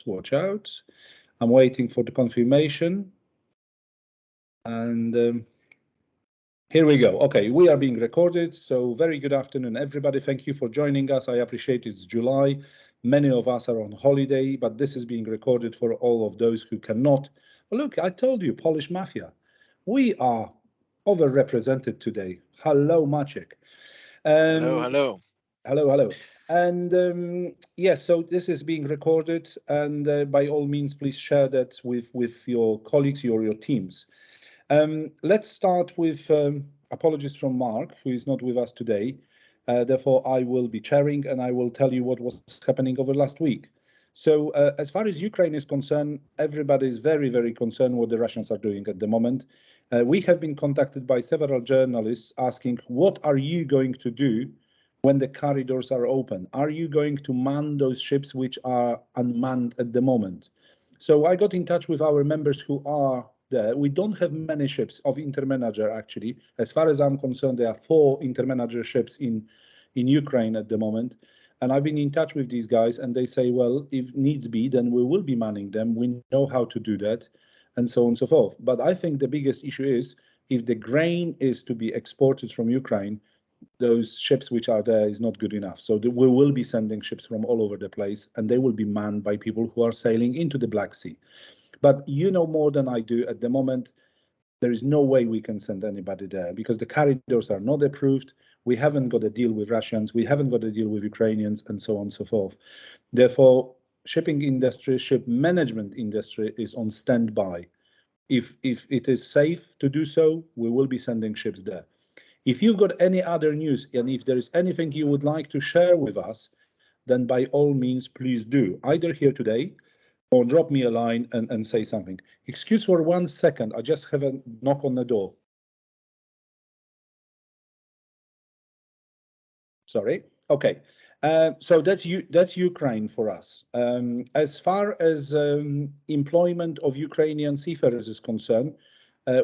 Watch out. I'm waiting for the confirmation. And here we go. Okay, we are being recorded. So very good afternoon, everybody. Thank you for joining us. I appreciate it's July. Many of us are on holiday, but this is being recorded for all of those who cannot. Well, look, I told you, Polish Mafia. We are overrepresented today. Hello, Maciek. Hello. Hello. And yes, so this is being recorded, and by all means, please share that with your colleagues, your teams. Let's start with apologies from Mark, who is not with us today. Therefore, I will be chairing, and I will tell you what was happening over last week. So as far as Ukraine is concerned, everybody is very, very concerned what the Russians are doing at the moment. We have been contacted by several journalists asking, what are you going to do when the corridors are open? Are you going to man those ships which are unmanned at the moment? So I got in touch with our members who are there. We don't have many ships of InterManager, actually. As far as I'm concerned, there are 4 InterManager ships in Ukraine at the moment. And I've been in touch with these guys, and they say, well, if needs be, then we will be manning them. We know how to do that, and so on and so forth. But I think the biggest issue is if the grain is to be exported from Ukraine, those ships which are there is not good enough. So we will be sending ships from all over the place, and they will be manned by people who are sailing into the Black Sea. But you know more than I do. At the moment, there is no way we can send anybody there because the corridors are not approved. We haven't got a deal with Russians. We haven't got a deal with Ukrainians, and so on and so forth. Therefore, shipping industry, ship management industry is on standby. If it is safe to do so, we will be sending ships there. If you've got any other news, and if there is anything you would like to share with us, then by all means, please do, either here today or drop me a line and say something. Excuse for 1 second, I just have a knock on the door. Sorry. Okay. So that's Ukraine for us. As far as employment of Ukrainian seafarers is concerned,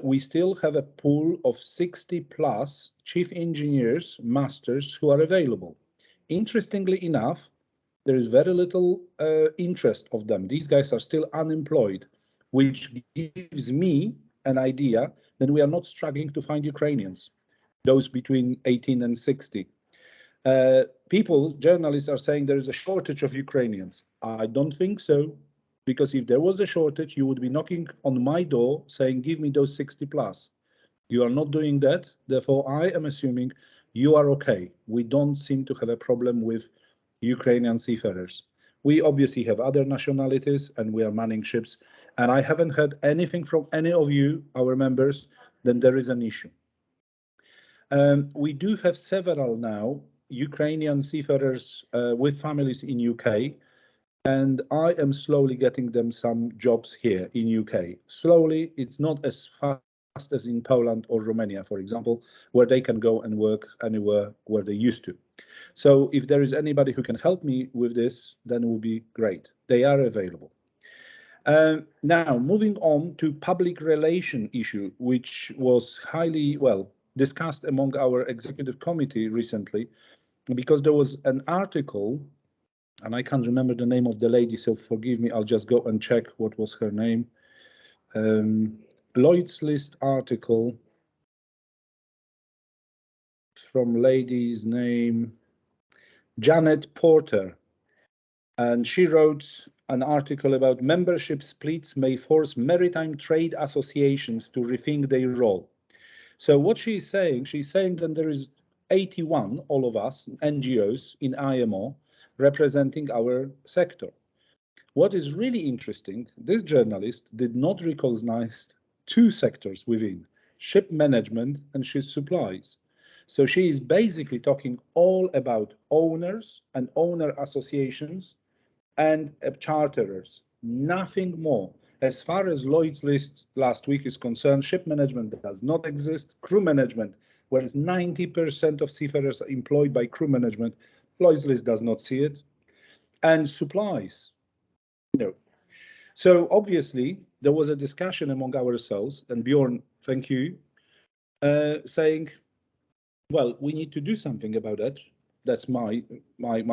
we still have a pool of 60 plus chief engineers, masters who are available. Interestingly enough, there is very little interest of them. These guys are still unemployed, which gives me an idea that we are not struggling to find Ukrainians, those between 18 and 60. Journalists are saying there is a shortage of Ukrainians. I don't think so, because if there was a shortage, you would be knocking on my door saying, give me those 60 plus. You are not doing that. Therefore, I am assuming you are okay. We don't seem to have a problem with Ukrainian seafarers. We obviously have other nationalities and we are manning ships. And I haven't heard anything from any of you, our members, that there is an issue. We do have several now Ukrainian seafarers with families in UK, and I am slowly getting them some jobs here in UK. Slowly, it's not as fast as in Poland or Romania, for example, where they can go and work anywhere where they used to. So if there is anybody who can help me with this, then it will be great. They are available. Now, moving on to public relation issue, which was highly, discussed among our executive committee recently, because there was an article, and I can't remember the name of the lady, so forgive me, I'll just go and check what was her name. Lloyd's List article from lady's name, Janet Porter. And she wrote an article about membership splits may force maritime trade associations to rethink their role. So what she's saying that there is 81, all of us, NGOs in IMO, representing our sector. What is really interesting, this journalist did not recognize 2 sectors within, ship management and ship supplies. So she is basically talking all about owners and owner associations and charterers, nothing more. As far as Lloyd's List last week is concerned, ship management does not exist. Crew management, whereas 90% of seafarers are employed by crew management, Lloyd's List does not see it. And supplies, no. So obviously, there was a discussion among ourselves, and Bjorn, thank you, saying, well, we need to do something about that. That's my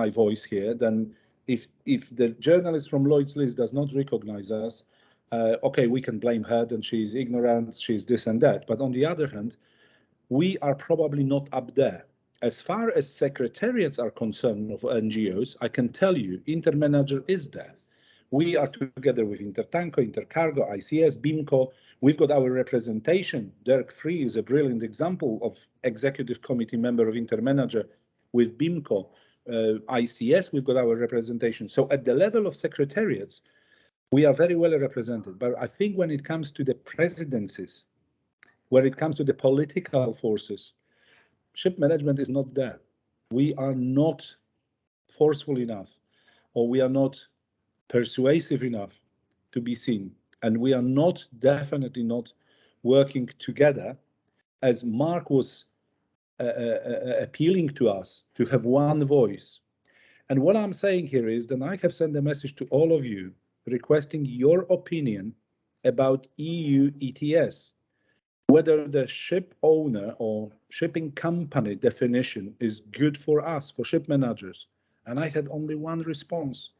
voice here. Then If the journalist from Lloyd's List does not recognize us, okay, we can blame her and she's ignorant, she's this and that. But on the other hand, we are probably not up there. As far as secretariats are concerned of NGOs, I can tell you, InterManager is there. We are together with Intertanko, Intercargo, ICS, BIMCO. We've got our representation. Dirk Free is a brilliant example of executive committee member of InterManager with BIMCO. ICS, we've got our representation. So at the level of secretariats, we are very well represented. But I think when it comes to the presidencies, when it comes to the political forces, ship management is not there. We are not forceful enough, or we are not persuasive enough to be seen. And we are not, definitely not, working together, as Mark was appealing to us to have one voice. And what I'm saying here is that I have sent a message to all of you requesting your opinion about EU ETS, whether the ship owner or shipping company definition is good for us, for ship managers. And I had only one response.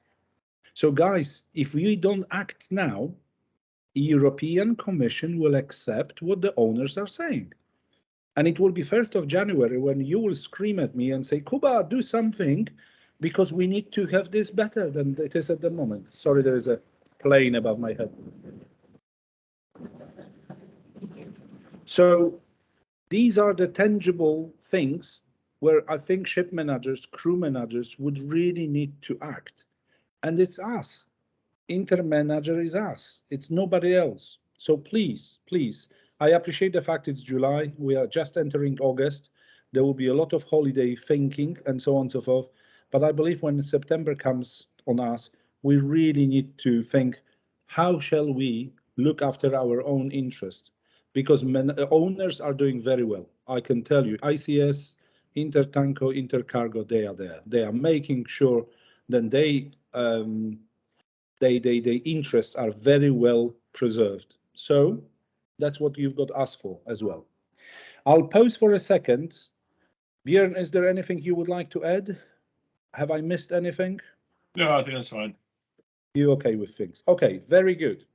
So guys, if we don't act now, the European Commission will accept what the owners are saying. And it will be 1st of January when you will scream at me and say, Kuba, do something, because we need to have this better than it is at the moment. Sorry, there is a plane above my head. So these are the tangible things where I think ship managers, crew managers would really need to act. And it's us. InterManager is us. It's nobody else. So please, please, I appreciate the fact it's July. We are just entering August. There will be a lot of holiday thinking and so on and so forth. But I believe when September comes on us, we really need to think, how shall we look after our own interest? Because owners are doing very well. I can tell you, ICS, Intertanko, Intercargo, they are there. They are making sure that their interests are very well preserved. So that's what you've got us for as well. I'll pause for a second. Björn, is there anything you would like to add? Have I missed anything? No, I think that's fine. You okay with things? Okay, very good.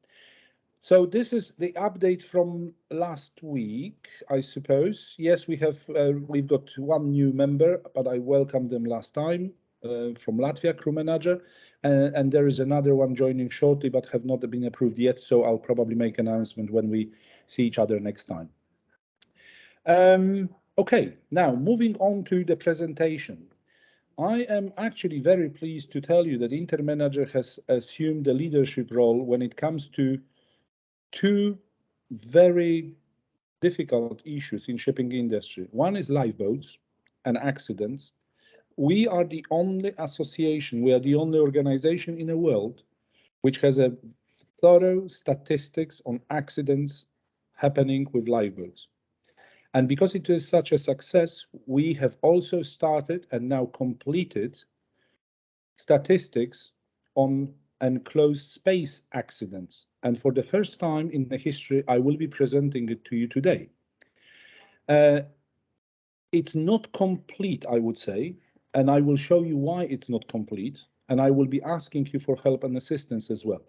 So this is the update from last week, I suppose. Yes, we've got one new member, but I welcomed them last time from Latvia, crew manager, and there is another one joining shortly, but have not been approved yet. So I'll probably make an announcement when we see each other next time. Okay, now moving on to the presentation. I am actually very pleased to tell you that InterManager has assumed the leadership role when it comes to two very difficult issues in shipping industry. One is lifeboats and accidents. We are the only association, we are the only organization in the world which has a thorough statistics on accidents happening with lifeboats. And because it is such a success, we have also started and now completed statistics on enclosed space accidents. And for the first time in the history, I will be presenting it to you today. It's not complete, I would say, and I will show you why it's not complete, and I will be asking you for help and assistance as well.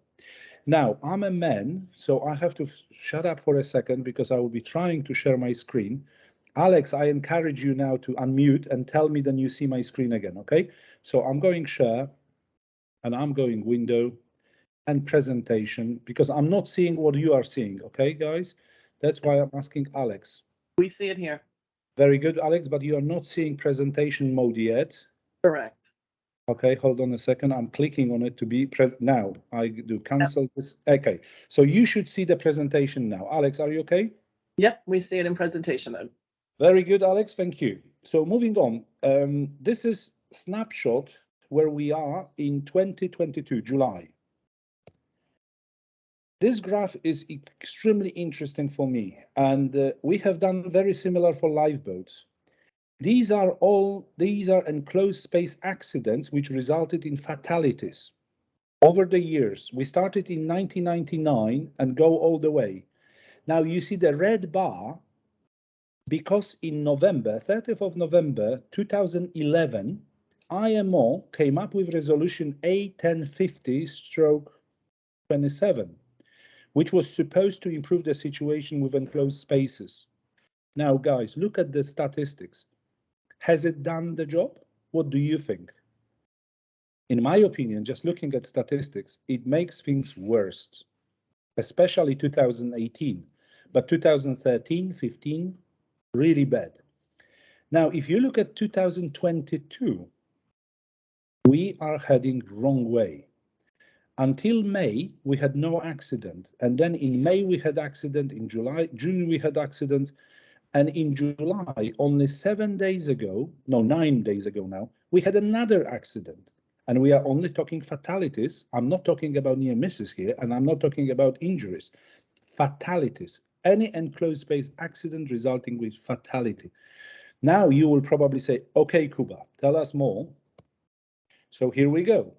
Now, I'm a man, so I have to shut up for a second because I will be trying to share my screen. Alex, I encourage you now to unmute and tell me then you see my screen again, okay? So I'm going share, and I'm going window and presentation, because I'm not seeing what you are seeing, okay, guys? That's why I'm asking Alex. We see it here. Very good, Alex, but you are not seeing presentation mode yet. Correct. Okay, hold on a second. I'm clicking on it to be present. Now I do cancel this. Okay, so you should see the presentation now. Alex, are you okay? Yep, we see it in presentation mode. Very good, Alex. Thank you. So moving on, this is snapshot where we are in 2022, July. This graph is extremely interesting for me, and we have done very similar for lifeboats. These are enclosed space accidents which resulted in fatalities over the years. We started in 1999 and go all the way. Now you see the red bar because in November, 30th of November 2011, IMO came up with resolution A1050/27, which was supposed to improve the situation with enclosed spaces. Now, guys, look at the statistics. Has it done the job? What do you think? In my opinion, just looking at statistics, it makes things worse, especially 2018, but 2013, 15, really bad. Now, if you look at 2022, we are heading wrong way. Until May, we had no accident. And then in May, we had accident. In June, we had accidents. And in July, only 7 days ago, no, 9 days ago now, we had another accident. And we are only talking fatalities. I'm not talking about near misses here, and I'm not talking about injuries. Fatalities. Any enclosed space accident resulting with fatality. Now you will probably say, okay, Kuba, tell us more. So here we go.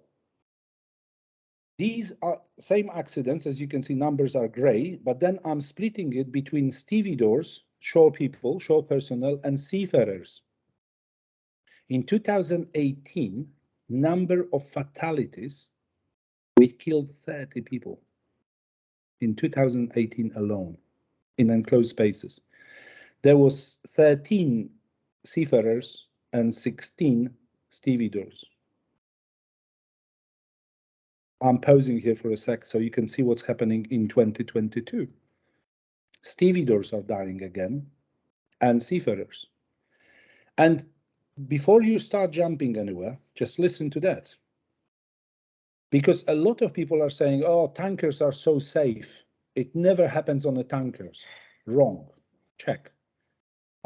These are same accidents, as you can see, numbers are gray, but then I'm splitting it between stevedores, shore people, shore personnel, and seafarers. In 2018, number of fatalities, we killed 30 people in 2018 alone in enclosed spaces. There was 13 seafarers and 16 stevedores. I'm pausing here for a sec so you can see what's happening in 2022. Stevedores are dying again, and seafarers. And before you start jumping anywhere, just listen to that. Because a lot of people are saying, oh, tankers are so safe. It never happens on the tankers. Wrong. Check.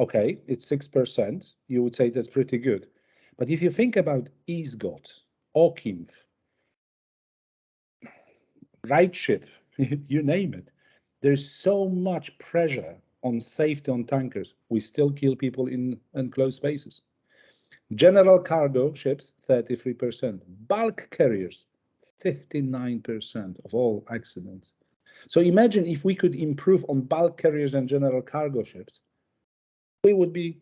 Okay, it's 6%. You would say that's pretty good. But if you think about Eastgott, Okimv, right ship, you name it, there's so much pressure on safety on tankers. We still kill people in enclosed spaces. General cargo ships, 33%. Bulk carriers, 59% of all accidents. So imagine if we could improve on bulk carriers and general cargo ships, we would be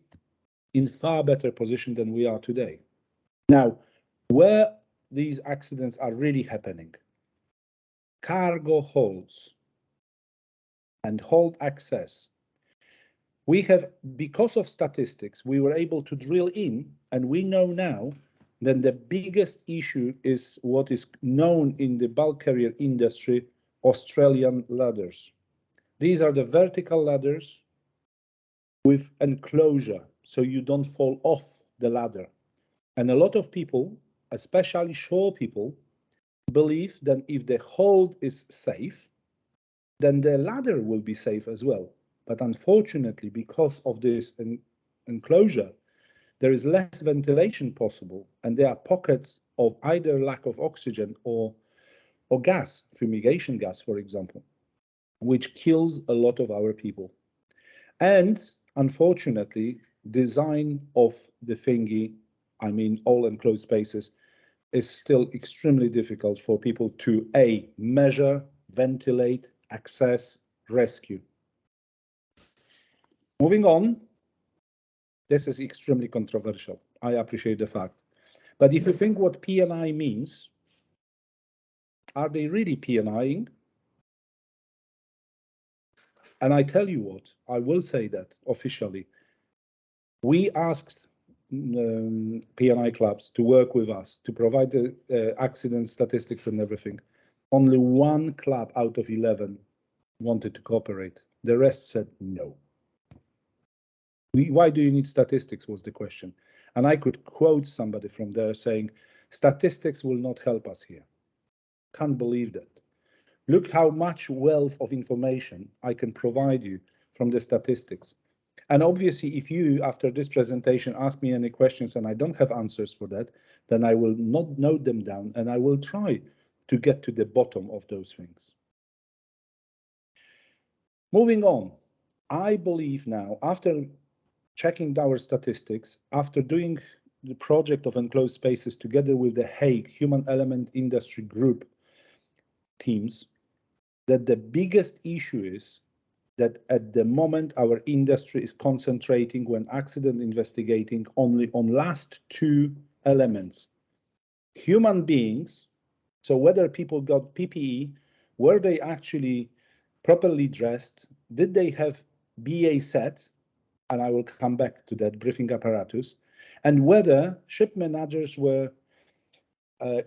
in far better position than we are today. Now, where these accidents are really happening, cargo holds and hold access. We have, because of statistics, we were able to drill in, and we know now that the biggest issue is what is known in the bulk carrier industry, Australian ladders. These are the vertical ladders with enclosure, so you don't fall off the ladder. And a lot of people, especially shore people, believe that if the hold is safe, then the ladder will be safe as well. But unfortunately, because of this enclosure, there is less ventilation possible, and there are pockets of either lack of oxygen or gas, fumigation gas, for example, which kills a lot of our people. And unfortunately, design of the thingy, I mean, all enclosed spaces, is still extremely difficult for people to A, measure, ventilate, access, rescue. Moving on, this is extremely controversial. I appreciate the fact. But if you think what P&I means, are they really P&Ing? And I tell you what, I will say that officially. We asked P&I clubs to work with us to provide the accident statistics and everything. Only one club out of 11 wanted to cooperate. The rest said no. Why do you need statistics was the question. And I could quote somebody from there saying, statistics will not help us here. Can't believe that. Look how much wealth of information I can provide you from the statistics. And obviously, if you, after this presentation, ask me any questions and I don't have answers for that, then I will not note them down and I will try to get to the bottom of those things. Moving on, I believe now, after checking our statistics, after doing the project of enclosed spaces together with the Hague Human Element Industry Group teams, that the biggest issue is that at the moment our industry is concentrating when accident investigating only on last 2 elements. Human beings, so whether people got PPE, were they actually properly dressed, did they have BA set, and I will come back to that briefing apparatus, and whether ship managers were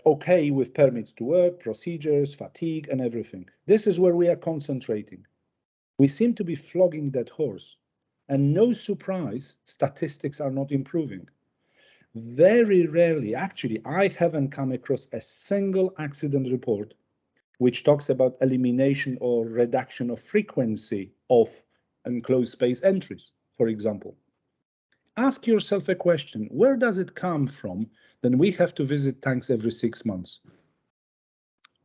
okay with permits to work, procedures, fatigue, and everything. This is where we are concentrating. We seem to be flogging that horse, and no surprise, statistics are not improving. Very rarely, actually, I haven't come across a single accident report which talks about elimination or reduction of frequency of enclosed space entries, for example. Ask yourself a question, where does it come from that we have to visit tanks every 6 months?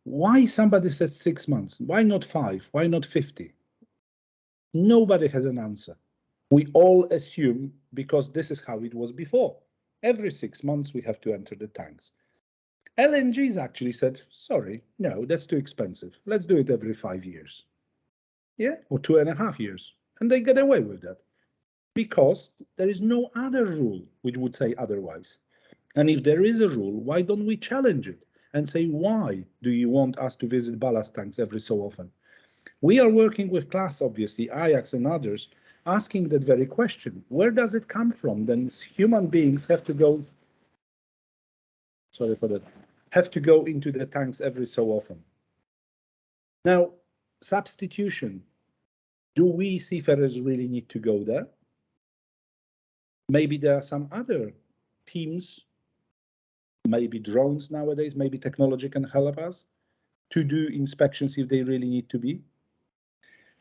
Why somebody said 6 months? Why not 5? Why not 50? Nobody has an answer. We all assume because this is how it was before. Every 6 months we have to enter the tanks. LNG's actually said, sorry, no, that's too expensive. Let's do it every 5 years. Yeah, or 2.5 years. And they get away with that because there is no other rule which would say otherwise. And if there is a rule, why don't we challenge it and say, why do you want us to visit ballast tanks every so often? We are working with class, obviously, Ajax and others, asking that very question. Where does it come from? Then human beings have to go, sorry for that, have to go into the tanks every so often. Now, substitution. Do we seafarers really need to go there? Maybe there are some other teams, maybe drones nowadays, maybe technology can help us to do inspections if they really need to be.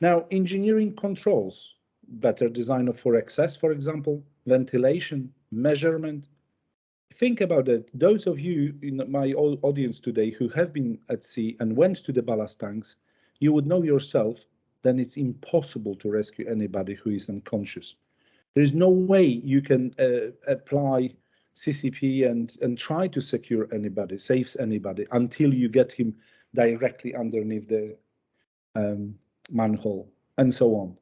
Now, engineering controls, better design for access, for example, ventilation, measurement. Think about it. Those of you in my audience today who have been at sea and went to the ballast tanks, you would know yourself then it's impossible to rescue anybody who is unconscious. There is no way you can apply CCP and try to secure anybody, save anybody until you get him directly underneath the manhole and so on.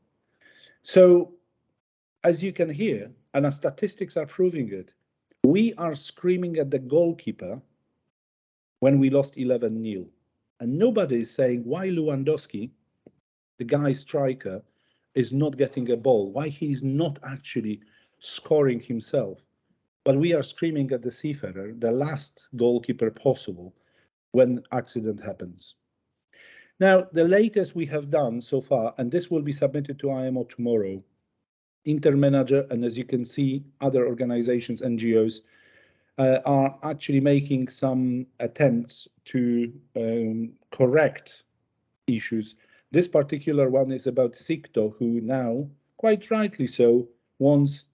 So as you can hear, and our statistics are proving it, we are screaming at the goalkeeper when we lost 11-0. And nobody is saying why Lewandowski, the guy striker, is not getting a ball, why he's not actually scoring himself. But we are screaming at the seafarer, the last goalkeeper possible, when accident happens. Now, the latest we have done so far, and this will be submitted to IMO tomorrow, InterManager, and as you can see, other organizations, NGOs, are actually making some attempts to correct issues. This particular one is about SICTO, who now, quite rightly so, wants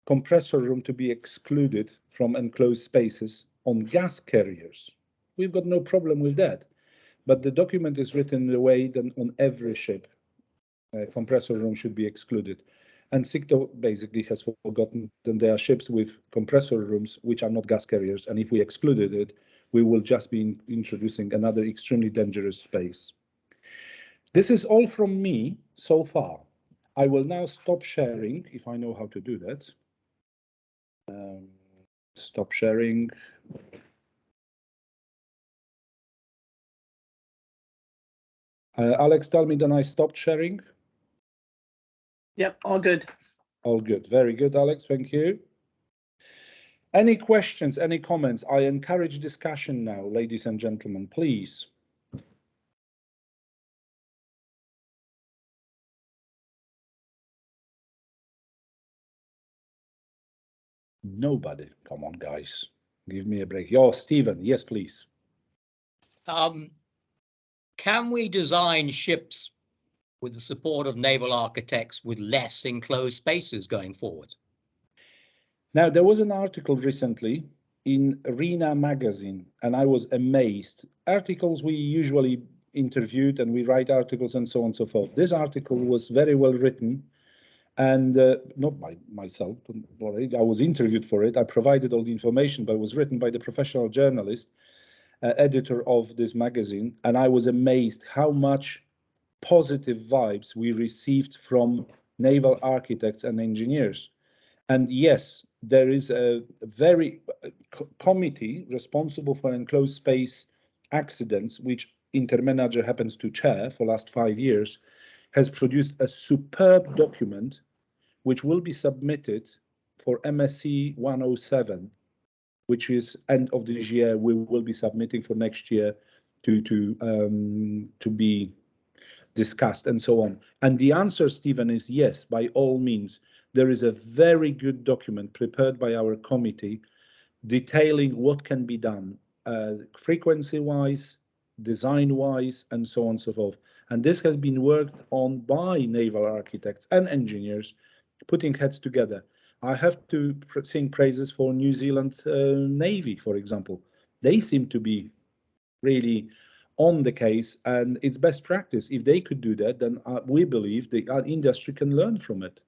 compressor room to be excluded from enclosed spaces on gas carriers. We've got no problem with that, but the document is written in a way that on every ship, compressor room should be excluded. And SICTO basically has forgotten that there are ships with compressor rooms which are not gas carriers, and if we excluded it, we will just be introducing another extremely dangerous space. This is all from me so far. I will now stop sharing, if I know how to do that. Stop sharing. Alex, tell me, then I stopped sharing? Yep, all good. All good. Very good, Alex. Thank you. Any questions, any comments? I encourage discussion now, ladies and gentlemen, please. Nobody. Come on, guys. Give me a break. Yo, Stephen. Yes, please. Can we design ships with the support of naval architects with less enclosed spaces going forward? Now, there was an article recently in Arena magazine, and I was amazed. Articles we usually interviewed and we write articles and so on and so forth. This article was very well written, and not by myself, I was interviewed for it. I provided all the information, but it was written by the professional journalist, editor of this magazine, and I was amazed how much positive vibes we received from naval architects and engineers. And yes, there is a very committee responsible for enclosed space accidents, which InterManager happens to chair for last 5 years, has produced a superb document which will be submitted for MSc 107, which is end of this year. We will be submitting for next year to be discussed and so on. And the answer, Stephen, is yes, by all means. There is a very good document prepared by our committee detailing what can be done frequency-wise, design-wise, and so on and so forth. And this has been worked on by naval architects and engineers, putting heads together. I have to sing praises for New Zealand Navy, for example. They seem to be really on the case, and it's best practice. If they could do that, then we believe the industry can learn from it.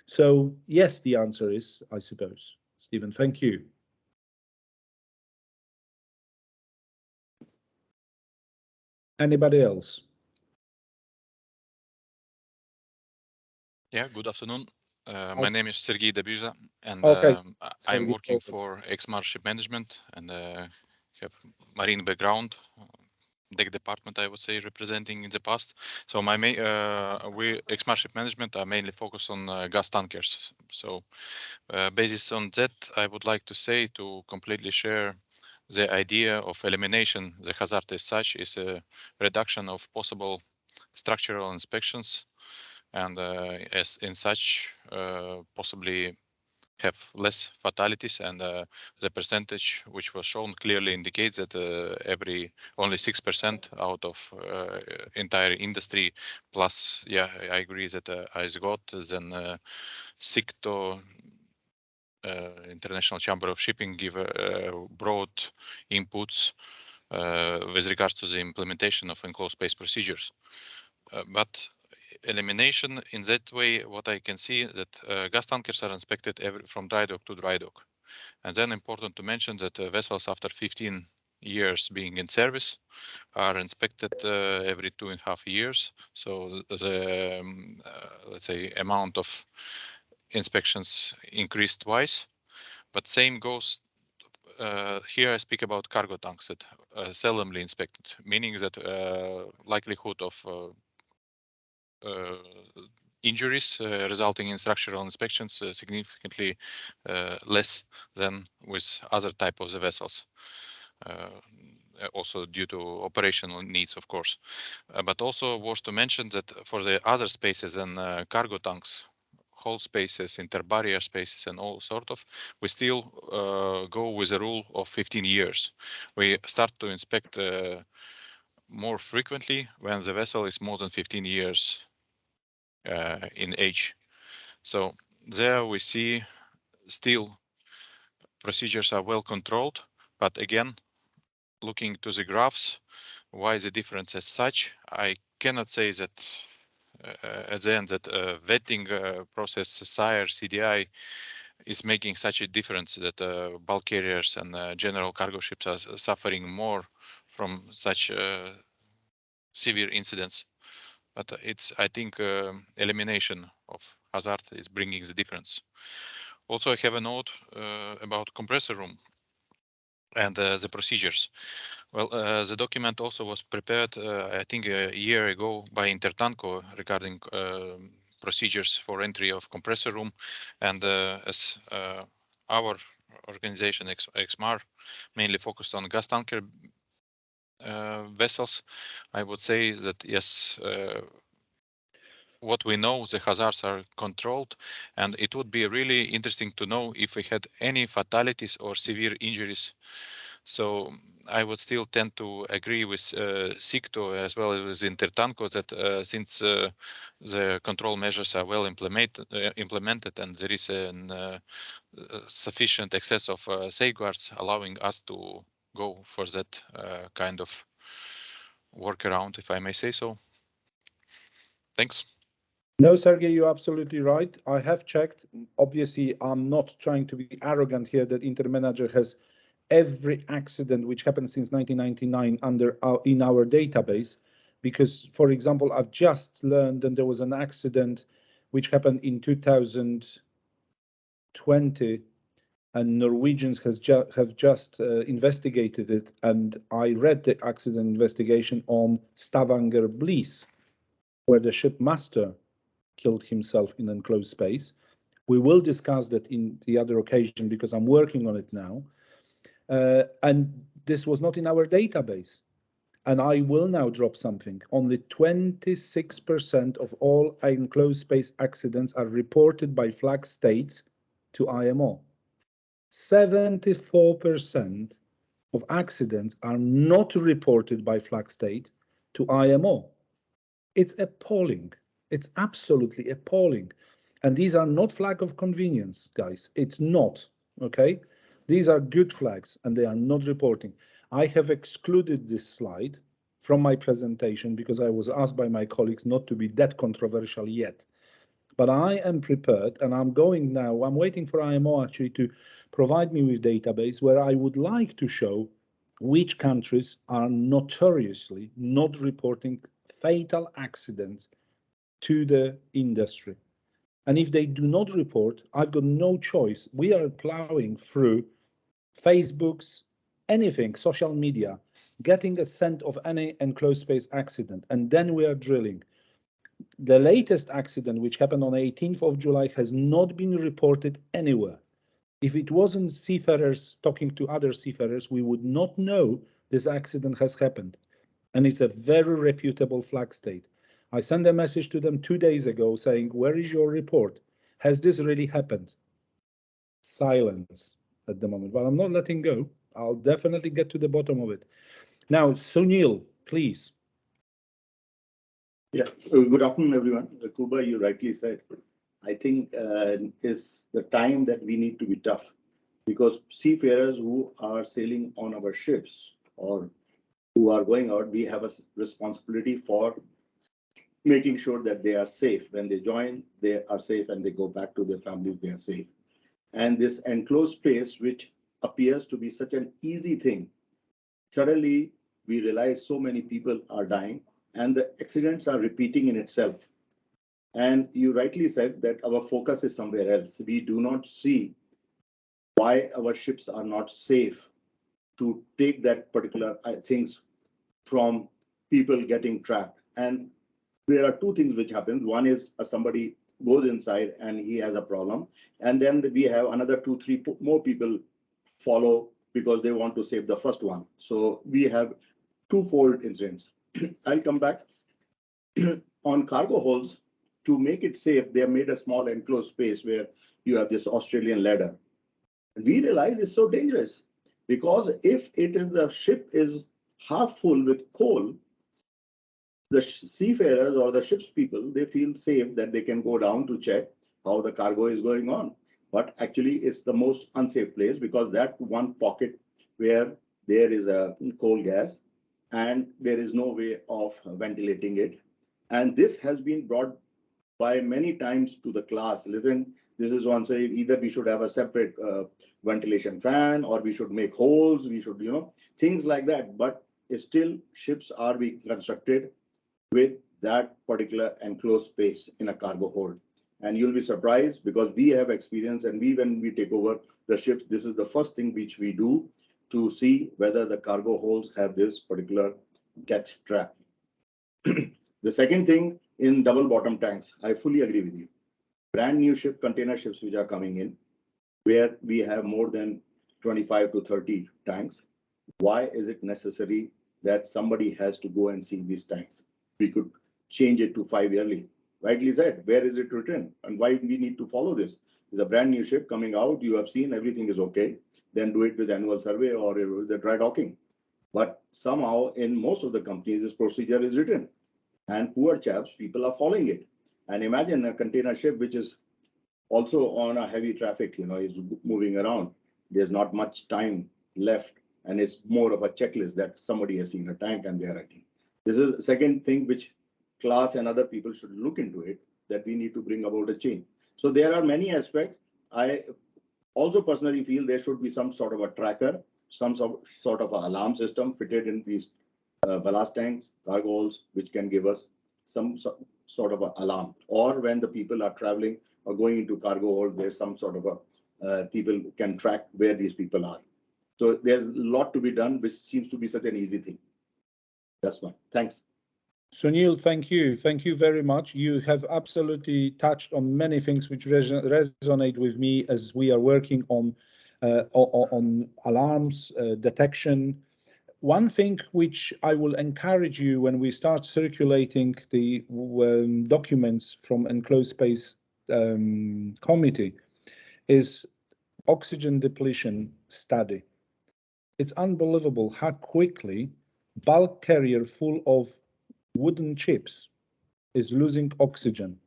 So yes, the answer is, I suppose. Stephen, thank you. Anybody else? Yeah, good afternoon. My name is Sergei Dabuza, and Okay. I'm working for Exmar Ship Management and have marine background, deck department, I would say, representing in the past. So my main, we Exmar Ship Management are mainly focused on gas tankers. So based on that, I would like to say to completely share the idea of elimination. The hazard as such is a reduction of possible structural inspections, and as in such possibly have less fatalities, and the percentage which was shown clearly indicates that only 6% out of entire industry plus, yeah, I agree that ISGOT, then SICTO, International Chamber of Shipping, give broad inputs with regards to the implementation of enclosed space procedures. But elimination in that way, what I can see that gas tankers are inspected from dry dock to dry dock. And then important to mention that vessels after 15 years being in service are inspected every 2.5 years. So the let's say amount of inspections increased twice. But same goes here. I speak about cargo tanks that seldomly inspected, meaning that likelihood of injuries resulting in structural inspections significantly less than with other type of the vessels. Also due to operational needs, of course. But also worth to mention that for the other spaces than cargo tanks, hold spaces, interbarrier spaces, and all sort of, we still go with a rule of 15 years. We start to inspect more frequently when the vessel is more than 15 years in age. So there we see still procedures are well controlled, but again, looking to the graphs, why the difference as such, I cannot say that at the end that vetting process, SIRE, CDI, is making such a difference that bulk carriers and general cargo ships are suffering more from such severe incidents. But it's, I think, elimination of hazard is bringing the difference. Also, I have a note about compressor room and the procedures. Well, the document also was prepared, I think, a year ago by Intertanko regarding procedures for entry of compressor room. And as our organization, Exmar, mainly focused on gas tanker vessels, I would say that yes, what we know, the hazards are controlled, and it would be really interesting to know if we had any fatalities or severe injuries. So I would still tend to agree with SICTO as well as with Intertanko that since the control measures are well implemented and there is a sufficient excess of safeguards allowing us to go for that kind of workaround, if I may say so. Thanks. No, Sergey, you're absolutely right. I have checked. Obviously, I'm not trying to be arrogant here that InterManager has every accident which happened since 1999 in our database, because, for example, I've just learned that there was an accident which happened in 2012 20, and Norwegians have just investigated it. And I read the accident investigation on Stavanger Bliss, where the ship master killed himself in enclosed space. We will discuss that in the other occasion because I'm working on it now. And this was not in our database. And I will now drop something. Only 26% of all enclosed space accidents are reported by flag states to IMO. 74% of accidents are not reported by flag state to IMO. It's appalling. It's absolutely appalling. And these are not flag of convenience, guys. It's not, okay? These are good flags and they are not reporting. I have excluded this slide from my presentation because I was asked by my colleagues not to be that controversial yet. But I am prepared and I'm going now, I'm waiting for IMO actually to provide me with database where I would like to show which countries are notoriously not reporting fatal accidents to the industry. And if they do not report, I've got no choice. We are plowing through Facebook's, anything, social media, getting a scent of any enclosed space accident, and then we are drilling. The latest accident, which happened on 18th of July, has not been reported anywhere. If it wasn't seafarers talking to other seafarers, we would not know this accident has happened. And it's a very reputable flag state. I sent a message to them 2 days ago saying, where is your report? Has this really happened? Silence at the moment, but I'm not letting go. I'll definitely get to the bottom of it. Now, Sunil, please. Yeah, good afternoon, everyone. Kuba, you rightly said, I think is the time that we need to be tough because seafarers who are sailing on our ships or who are going out, we have a responsibility for making sure that they are safe. When they join, they are safe and they go back to their families, they are safe. And this enclosed space, which appears to be such an easy thing, suddenly we realize so many people are dying and the accidents are repeating in itself. And you rightly said that our focus is somewhere else. We do not see why our ships are not safe to take that particular things from people getting trapped. And there are two things which happen. One is somebody goes inside and he has a problem. And then we have another 2-3 more people follow because they want to save the first one. So we have twofold incidents. I'll come back on cargo holds. To make it safe, they have made a small enclosed space where you have this Australian ladder. We realize it's so dangerous because if it is the ship is half full with coal, the seafarers or the ship's people, they feel safe that they can go down to check how the cargo is going on. But actually, it's the most unsafe place because that one pocket where there is a coal gas and there is no way of ventilating it. And this has been brought by many times to the class. Listen, this is one say either we should have a separate ventilation fan or we should make holes, we should, things like that. But still ships are being constructed with that particular enclosed space in a cargo hold. And you'll be surprised because we have experience and when we take over the ships, this is the first thing which we do to see whether the cargo holds have this particular catch trap. The second thing in double bottom tanks, I fully agree with you. Brand new container ships which are coming in, where we have more than 25 to 30 tanks. Why is it necessary that somebody has to go and see these tanks? We could change it to 5 yearly. Rightly said, where is it written and why we need to follow this? It's a brand new ship coming out. You have seen everything is okay. Then do it with annual survey or the dry docking. But somehow in most of the companies, this procedure is written. And poor chaps, people are following it. And imagine a container ship which is also on a heavy traffic, is moving around. There's not much time left, and it's more of a checklist that somebody has seen a tank and they're writing. This is the second thing which class and other people should look into it, that we need to bring about a change. So there are many aspects. I also personally feel there should be some sort of a tracker, some sort of an alarm system fitted in these ballast tanks, cargo holds, which can give us some sort of an alarm. Or when the people are traveling or going into cargo hold, there's some sort of a people can track where these people are. So there's a lot to be done, which seems to be such an easy thing. That's one. Thanks. Sunil, thank you. Thank you very much. You have absolutely touched on many things which resonate with me as we are working on alarms, detection. One thing which I will encourage you when we start circulating the documents from Enclosed Space Committee is oxygen depletion study. It's unbelievable how quickly bulk carrier full of wooden chips is losing oxygen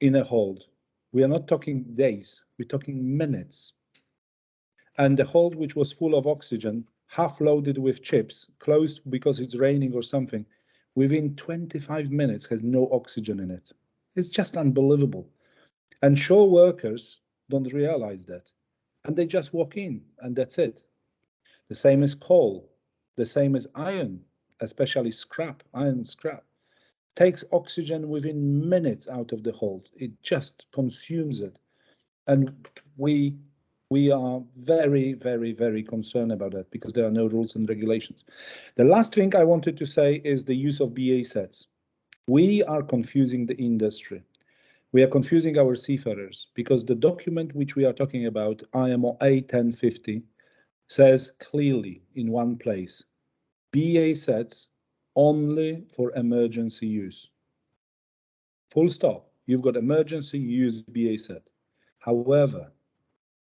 in a hold. We are not talking days, we're talking minutes. And the hold which was full of oxygen, half loaded with chips, closed because it's raining or something, within 25 minutes has no oxygen in it. It's just unbelievable. And shore workers don't realize that. And they just walk in and that's it. The same as coal, the same as iron, especially scrap, iron scrap, takes oxygen within minutes out of the hold. It just consumes it. And we are very, very, very concerned about that because there are no rules and regulations. The last thing I wanted to say is the use of BA sets. We are confusing the industry. We are confusing our seafarers because the document which we are talking about, IMO A1050, says clearly in one place, BA sets only for emergency use. Full stop. You've got emergency use BA set. However,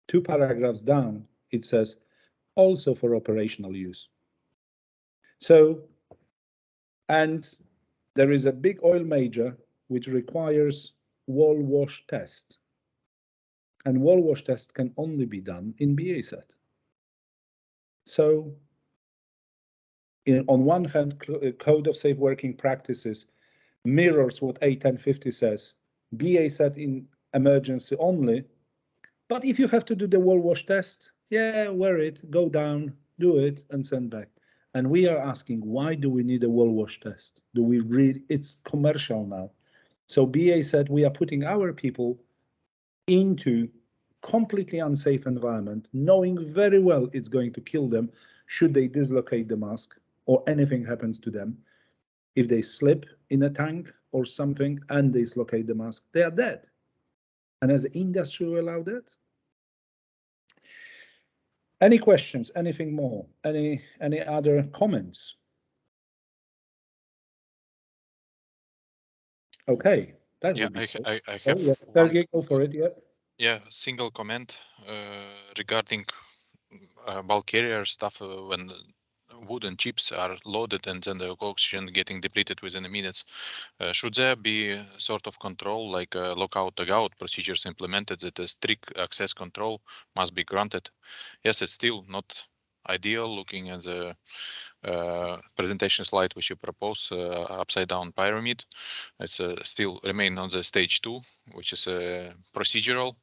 2 paragraphs down, it says also for operational use. So, and there is a big oil major which requires wall wash test. And wall wash test can only be done in BA set. So, on one hand, Code of Safe Working Practices mirrors what A1050 says, BA set in emergency only. But if you have to do the wall wash test, yeah, wear it, go down, do it, and send back. And we are asking, why do we need a wall wash test? Do we really? It's commercial now. So BA said we are putting our people into completely unsafe environment, knowing very well it's going to kill them should they dislocate the mask or anything happens to them. If they slip in a tank or something and dislocate the mask, they are dead. And as the industry will allow that? Any questions? Anything more? Any other comments? Okay, that Yeah, would be I Oh, have yes, one, Sergey, go for it. Yeah. yeah, single comment regarding bulk carrier stuff when wooden chips are loaded and then the oxygen getting depleted within a minute. Should there be sort of control like lockout tagout procedures implemented that a strict access control must be granted? Yes, it's still not ideal looking at the presentation slide which you propose, upside down pyramid. It's still remain on the stage 2, which is a procedural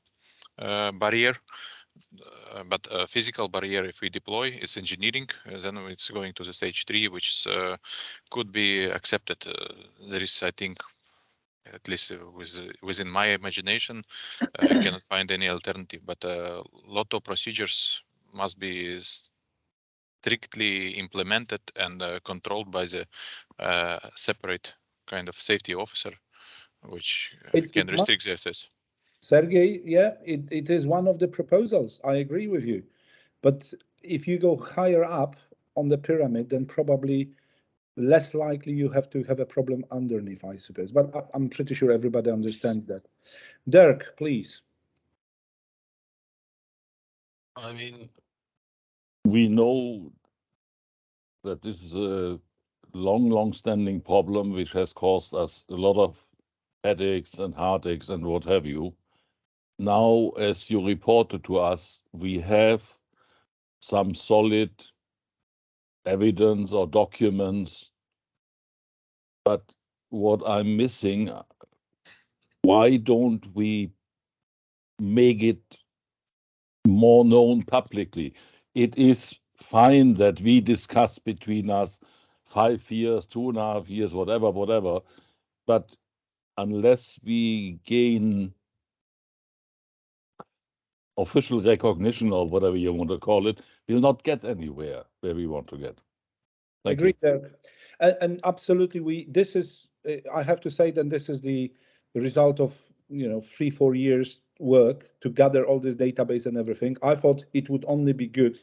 barrier. But a physical barrier, if we deploy, it's engineering, then it's going to the stage 3, which could be accepted. There is, I think, at least within my imagination, I cannot find any alternative, but a lot of procedures must be strictly implemented and controlled by the separate kind of safety officer, which can restrict the access. Sergey, yeah, it is one of the proposals. I agree with you. But if you go higher up on the pyramid, then probably less likely you have to have a problem underneath, I suppose. But I'm pretty sure everybody understands that. Dirk, please. I mean, we know that this is a long-standing problem which has caused us a lot of headaches and heartaches and what have you. Now, as you reported to us, we have some solid evidence or documents, but what I'm missing, why don't we make it more known publicly? It is fine that we discuss between us 5 years, 2.5 years, whatever, but unless we gain official recognition or whatever you want to call it, will not get anywhere where we want to get. Thank Agreed, you. Dirk. And absolutely, this is, I have to say that this is the result of 3-4 years work to gather all this database and everything. I thought it would only be good.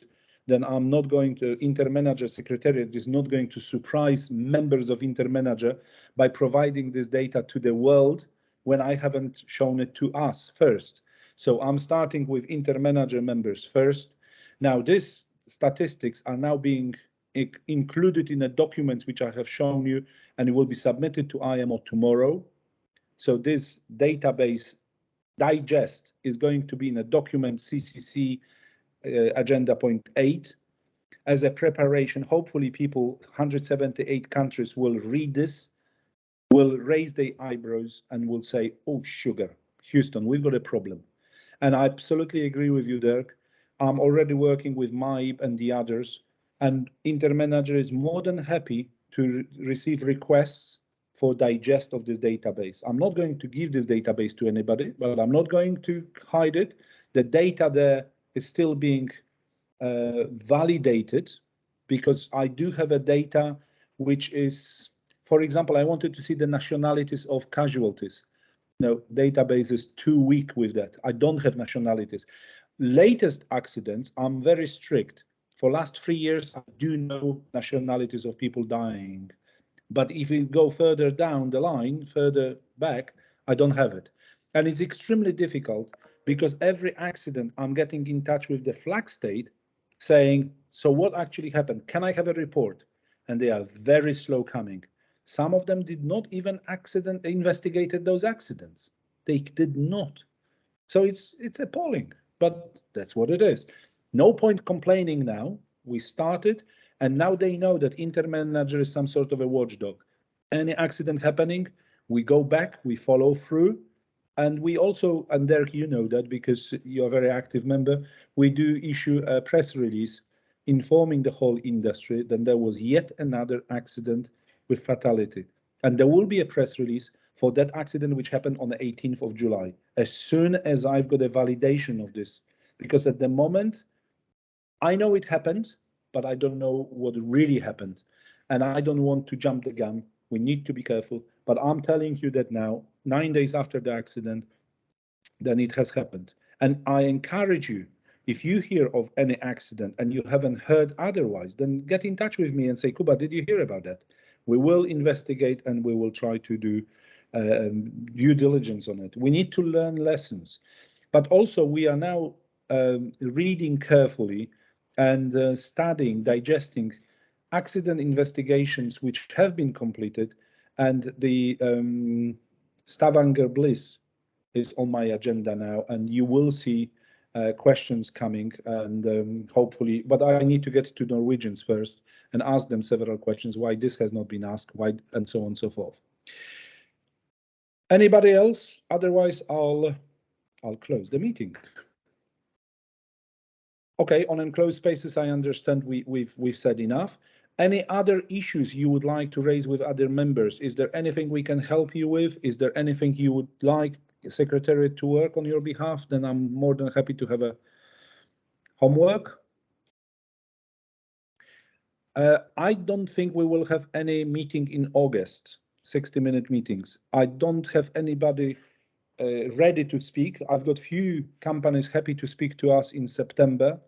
Then I'm not going to, InterManager Secretariat is not going to surprise members of InterManager by providing this data to the world when I haven't shown it to us first. So I'm starting with InterManager members first. Now, these statistics are now being included in a document which I have shown you, and it will be submitted to IMO tomorrow. So this database digest is going to be in a document CCC agenda point 8 as a preparation. Hopefully people, 178 countries will read this, will raise their eyebrows and will say, oh, sugar, Houston, we've got a problem. And I absolutely agree with you, Dirk. I'm already working with MAIB and the others, and InterManager is more than happy to receive requests for digest of this database. I'm not going to give this database to anybody, but I'm not going to hide it. The data there is still being validated, because I do have a data which is, for example, I wanted to see the nationalities of casualties. No, database is too weak with that. I don't have nationalities. Latest accidents, I'm very strict. For last 3 years, I do know nationalities of people dying. But if we go further down the line, further back, I don't have it. And it's extremely difficult because every accident I'm getting in touch with the flag state saying, so what actually happened? Can I have a report? And they are very slow coming. Some of them did not even investigated those accidents. They did not. So it's appalling, but that's what it is. No point complaining now. We started, and now they know that InterManager is some sort of a watchdog. Any accident happening, we go back, we follow through, and we also, and Dirk, you know that because you're a very active member, we do issue a press release informing the whole industry that there was yet another accident with fatality. And there will be a press release for that accident which happened on the 18th of July, as soon as I've got a validation of this. Because at the moment, I know it happened, but I don't know what really happened. And I don't want to jump the gun. We need to be careful. But I'm telling you that now, 9 days after the accident, then it has happened. And I encourage you, if you hear of any accident and you haven't heard otherwise, then get in touch with me and say, Kuba, did you hear about that? We will investigate and we will try to do due diligence on it. We need to learn lessons, but also we are now reading carefully and studying, digesting accident investigations which have been completed, and the Stavanger Bliss is on my agenda now, and you will see questions coming, and hopefully, but I need to get to Norwegians first and ask them several questions, why this has not been asked, why, and so on and so forth. Anybody else? Otherwise, I'll close the meeting. Okay, on enclosed spaces, I understand we've said enough. Any other issues you would like to raise with other members? Is there anything we can help you with? Is there anything you would like Secretariat to work on your behalf? Then I'm more than happy to have a homework. I don't think we will have any meeting in August, 60-minute meetings. I don't have anybody ready to speak. I've got few companies happy to speak to us in September.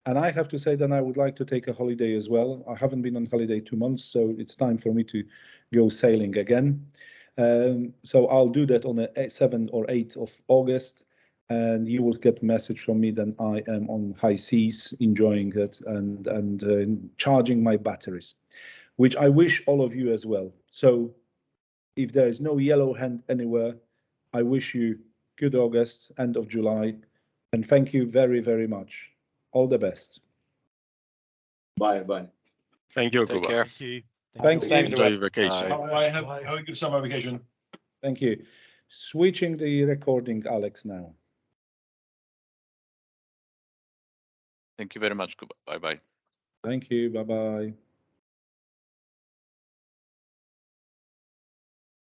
And I have to say that I would like to take a holiday as well. I haven't been on holiday 2 months, so it's time for me to go sailing again. So I'll do that on the 7th or 8th of August. And you will get a message from me that I am on high seas, enjoying it and charging my batteries, which I wish all of you as well. So if there is no yellow hand anywhere, I wish you good August, end of July, and thank you very, very much. All the best. Bye. Thank you, Take Kuba. care. Thank you. Thank you. Enjoy your vacation. Bye. Have a good summer vacation. Thank you. Switching the recording, Alex, now. Thank you very much, Kuba. Bye-bye. Thank you. Bye-bye.